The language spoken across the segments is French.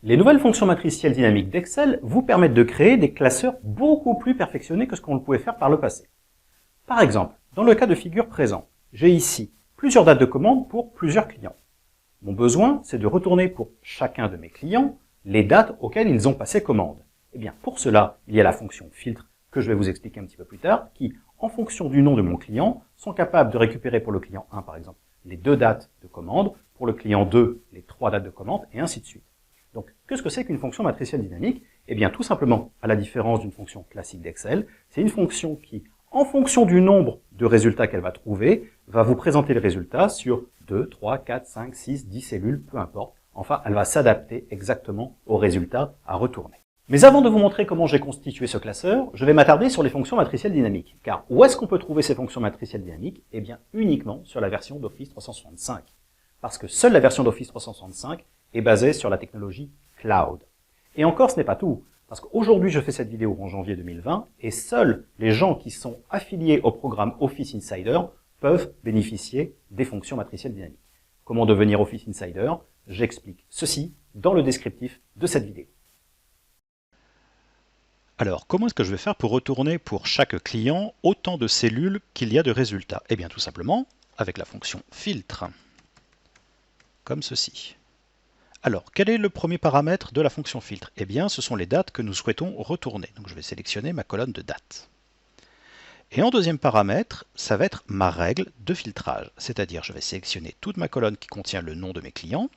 Les nouvelles fonctions matricielles dynamiques d'Excel vous permettent de créer des classeurs beaucoup plus perfectionnés que ce qu'on pouvait faire par le passé. Par exemple, dans le cas de figure présent, j'ai ici plusieurs dates de commande pour plusieurs clients. Mon besoin, c'est de retourner pour chacun de mes clients les dates auxquelles ils ont passé commande. Eh bien, pour cela, il y a la fonction filtre que je vais vous expliquer un petit peu plus tard, qui, en fonction du nom de mon client, sont capables de récupérer pour le client 1, par exemple, les 2 dates de commande, pour le client 2, les 3 dates de commande, et ainsi de suite. Donc, qu'est-ce que c'est qu'une fonction matricielle dynamique? Eh bien, tout simplement, à la différence d'une fonction classique d'Excel, c'est une fonction qui, en fonction du nombre de résultats qu'elle va trouver, va vous présenter le résultat sur 2, 3, 4, 5, 6, 10 cellules, peu importe. Enfin, elle va s'adapter exactement au résultat à retourner. Mais avant de vous montrer comment j'ai constitué ce classeur, je vais m'attarder sur les fonctions matricielles dynamiques. Car où est-ce qu'on peut trouver ces fonctions matricielles dynamiques? Eh bien, uniquement sur la version d'Office 365. Parce que seule la version d'Office 365 est basée sur la technologie Cloud. Et encore, ce n'est pas tout. Parce qu'aujourd'hui, je fais cette vidéo en janvier 2020, et seuls les gens qui sont affiliés au programme Office Insider peuvent bénéficier des fonctions matricielles dynamiques. Comment devenir Office Insider? J'explique ceci dans le descriptif de cette vidéo. Alors, comment est-ce que je vais faire pour retourner pour chaque client autant de cellules qu'il y a de résultats? Eh bien, tout simplement, avec la fonction filtre, comme ceci. Alors, quel est le premier paramètre de la fonction filtre? Eh bien, ce sont les dates que nous souhaitons retourner. Donc, je vais sélectionner ma colonne de dates. Et en deuxième paramètre, ça va être ma règle de filtrage. C'est-à-dire, je vais sélectionner toute ma colonne qui contient le nom de mes clients,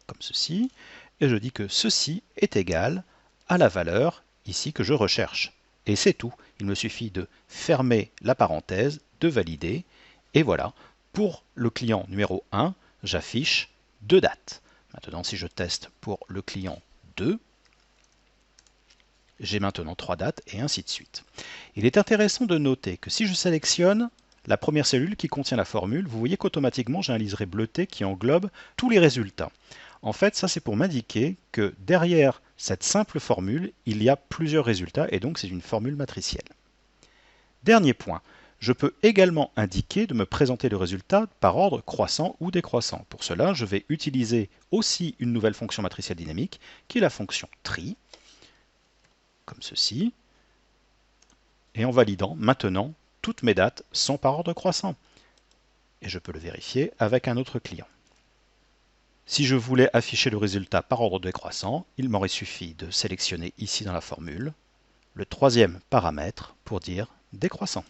comme ceci, et je dis que ceci est égal à la valeur ici que je recherche. Et c'est tout. Il me suffit de fermer la parenthèse, de valider, et voilà. Pour le client numéro 1, j'affiche 2 dates. Maintenant, si je teste pour le client 2, j'ai maintenant 3 dates, et ainsi de suite. Il est intéressant de noter que si je sélectionne la première cellule qui contient la formule, vous voyez qu'automatiquement j'ai un liseré bleuté qui englobe tous les résultats. En fait, ça c'est pour m'indiquer que derrière cette simple formule, il y a plusieurs résultats, et donc c'est une formule matricielle. Dernier point, je peux également indiquer de me présenter le résultat par ordre croissant ou décroissant. Pour cela, je vais utiliser aussi une nouvelle fonction matricielle dynamique, qui est la fonction tri, comme ceci, et en validant maintenant, toutes mes dates sont par ordre croissant. Et je peux le vérifier avec un autre client. Si je voulais afficher le résultat par ordre décroissant, il m'aurait suffi de sélectionner ici dans la formule le troisième paramètre pour dire décroissant.